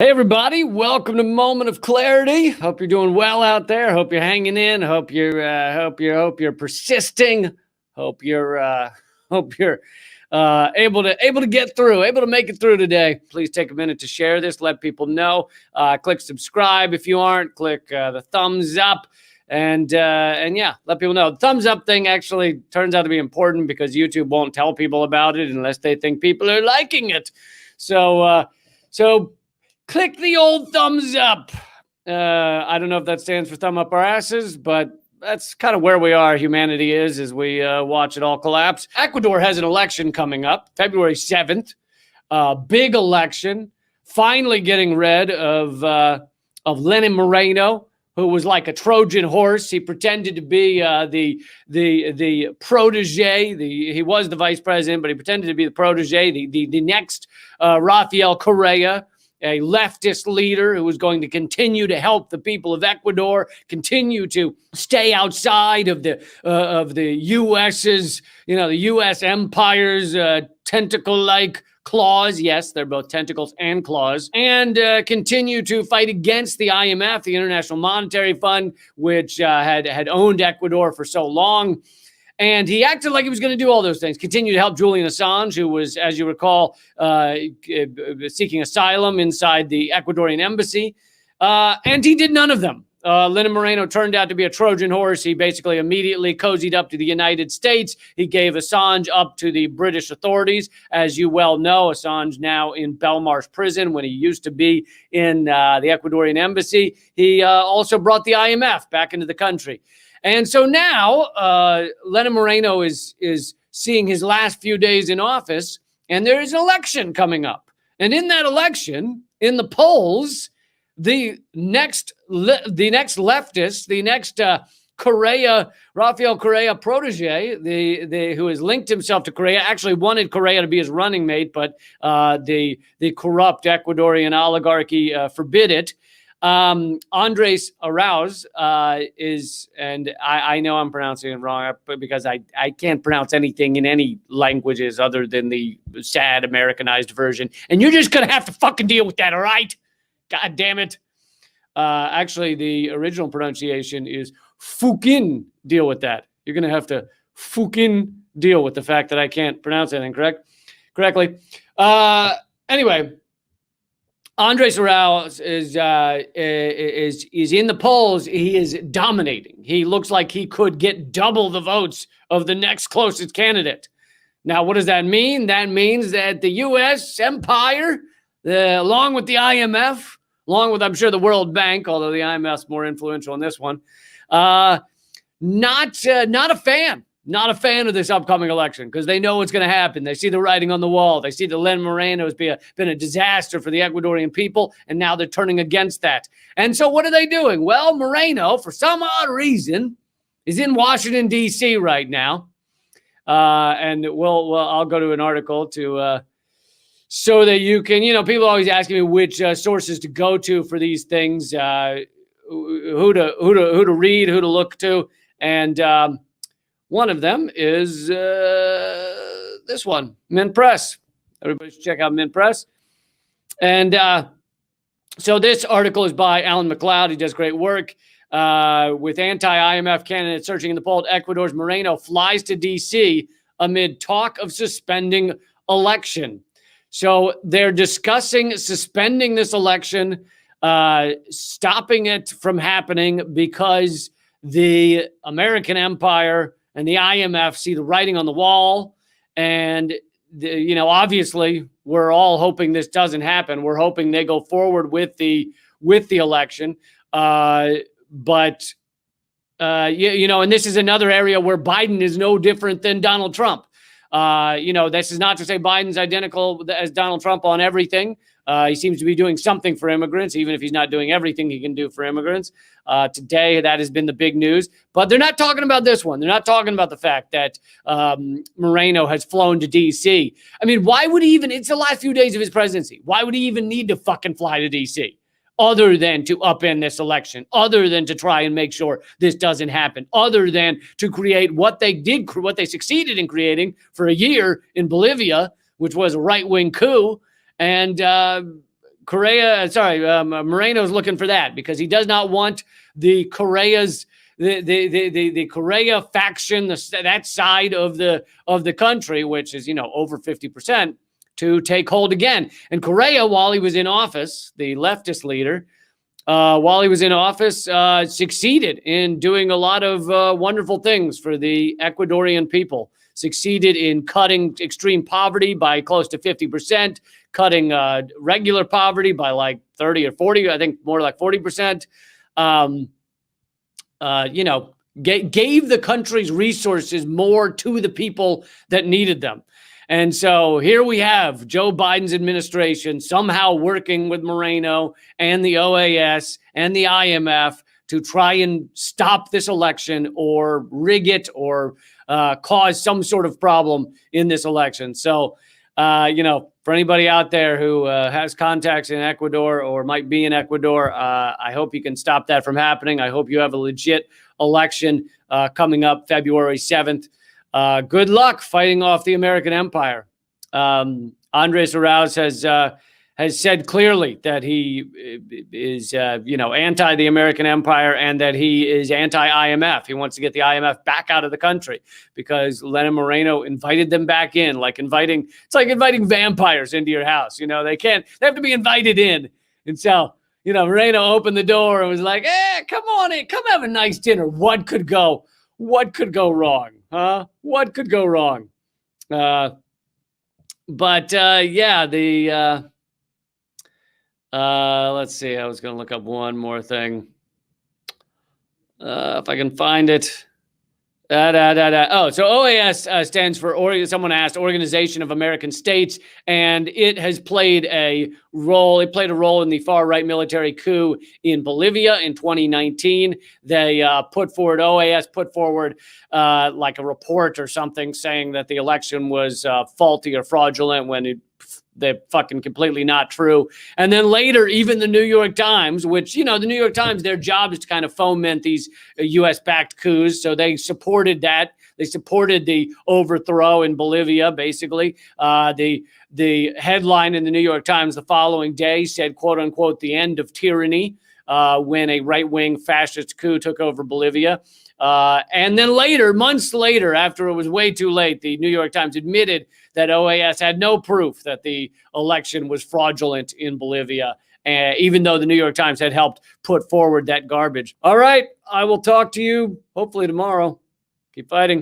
Hey everybody, welcome to Moment of Clarity. Hope you're doing well out there. Hope you're hanging in. Hope you're persisting. Hope you're able to get through, able to make it through today. Please take a minute to share this. Let people know. Click subscribe if you aren't. Click the thumbs up. And yeah, let people know. The thumbs up thing actually turns out to be important because YouTube won't tell people about it unless they think people are liking it. So click the old thumbs up. I don't know if that stands for thumb up our asses, but that's kind of where we are, humanity is, as we watch it all collapse. Ecuador has an election coming up, February 7th. Big election. Finally getting rid of Lenin Moreno, who was like a Trojan horse. He pretended to be the protege. He was the vice president, but he pretended to be the protege, the next Rafael Correa, a leftist leader who was going to continue to help the people of Ecuador, continue to stay outside of the U.S.'s, the U.S. empire's tentacle-like claws. Yes, they're both tentacles and claws. And continue to fight against the IMF, the International Monetary Fund, which had owned Ecuador for so long. And he acted like he was going to do all those things. Continue to help Julian Assange, who was, as you recall, seeking asylum inside the Ecuadorian embassy. And he did none of them. Lenin Moreno turned out to be a Trojan horse. He basically immediately cozied up to the United States. He gave Assange up to the British authorities. As you well know, Assange now in Belmarsh prison when he used to be in the Ecuadorian embassy. He also brought the IMF back into the country. And so now Lenin Moreno is seeing his last few days in office, and there is an election coming up. And in that election, in the polls, the next leftist, the next Rafael Correa protege, who has linked himself to Correa, actually wanted Correa to be his running mate, but the corrupt Ecuadorian oligarchy forbid it. Andres Arauz is, and I know I'm pronouncing it wrong because I can't pronounce anything in any languages other than the sad Americanized version. And you're just going to have to fucking deal with that, all right? God damn it. Actually, the original pronunciation is fucking deal with that. You're going to have to fucking deal with the fact that I can't pronounce anything correctly. Anyway, Andres Sorel is in the polls. He is dominating. He looks like he could get double the votes of the next closest candidate. Now, what does that mean? That means that the U.S. empire, along with the IMF, along with, I'm sure, the World Bank, although the IMF's more influential in this one, not a fan. Not a fan of this upcoming election because they know what's going to happen. They see the writing on the wall. They see that Lenin Moreno has been a disaster for the Ecuadorian people, and now they're turning against that. And so what are they doing? Well, Moreno, for some odd reason, is in Washington, D.C. right now. And I'll go to an article to so that you can, people are always asking me which sources to go to for these things, who to read, who to look to, and one of them is this one, Mint Press. Everybody should check out Mint Press. And so this article is by Alan McLeod. He does great work with anti-IMF candidates searching in the poll. Ecuador's Moreno flies to D.C. amid talk of suspending election. So they're discussing suspending this election, stopping it from happening because the American empire and the IMF see the writing on the wall. And, obviously, we're all hoping this doesn't happen. We're hoping they go forward with the election. And this is another area where Biden is no different than Donald Trump. This is not to say Biden's identical as Donald Trump on everything. He seems to be doing something for immigrants, even if he's not doing everything he can do for immigrants. Today, that has been the big news. But they're not talking about this one. They're not talking about the fact that Moreno has flown to D.C. I mean, why would he even? It's the last few days of his presidency. Why would he even need to fucking fly to D.C.? Other than to upend this election, other than to try and make sure this doesn't happen, other than to create what they succeeded in creating for a year in Bolivia, which was a right-wing coup, and Moreno's looking for that because he does not want the Correa's the Correa faction, that side of the country, which is over 50%, to take hold again. And Correa, while he was in office, the leftist leader, while he was in office, succeeded in doing a lot of wonderful things for the Ecuadorian people. Succeeded in cutting extreme poverty by close to 50%, cutting regular poverty by like 30 or 40, I think more like 40%. Gave the country's resources more to the people that needed them. And so here we have Joe Biden's administration somehow working with Moreno and the OAS and the IMF to try and stop this election or rig it or cause some sort of problem in this election. So, for anybody out there who has contacts in Ecuador or might be in Ecuador, I hope you can stop that from happening. I hope you have a legit election coming up February 7th. Good luck fighting off the American empire. Andres Arauz has said clearly that he is, anti the American empire and that he is anti-IMF. He wants to get the IMF back out of the country because Lenin Moreno invited them back in, it's like inviting vampires into your house. They have to be invited in. And so, Moreno opened the door and was like, come on in, come have a nice dinner. What could go wrong? Huh? What could go wrong? Let's see. I was going to look up one more thing. If I can find it. Oh, so OAS stands for, someone asked, Organization of American States, and it has played a role. It played a role in the far-right military coup in Bolivia in 2019. They OAS put forward like a report or something saying that the election was faulty or fraudulent when they're fucking completely not true. And then later, even the New York Times, which, the New York Times, their job is to kind of foment these U.S.-backed coups. So they supported that. They supported the overthrow in Bolivia, basically. The headline in the New York Times the following day said, quote unquote, the end of tyranny, when a right-wing fascist coup took over Bolivia. And then later, months later, after it was way too late, the New York Times admitted that OAS had no proof that the election was fraudulent in Bolivia, even though the New York Times had helped put forward that garbage. All right, I will talk to you hopefully tomorrow. Keep fighting.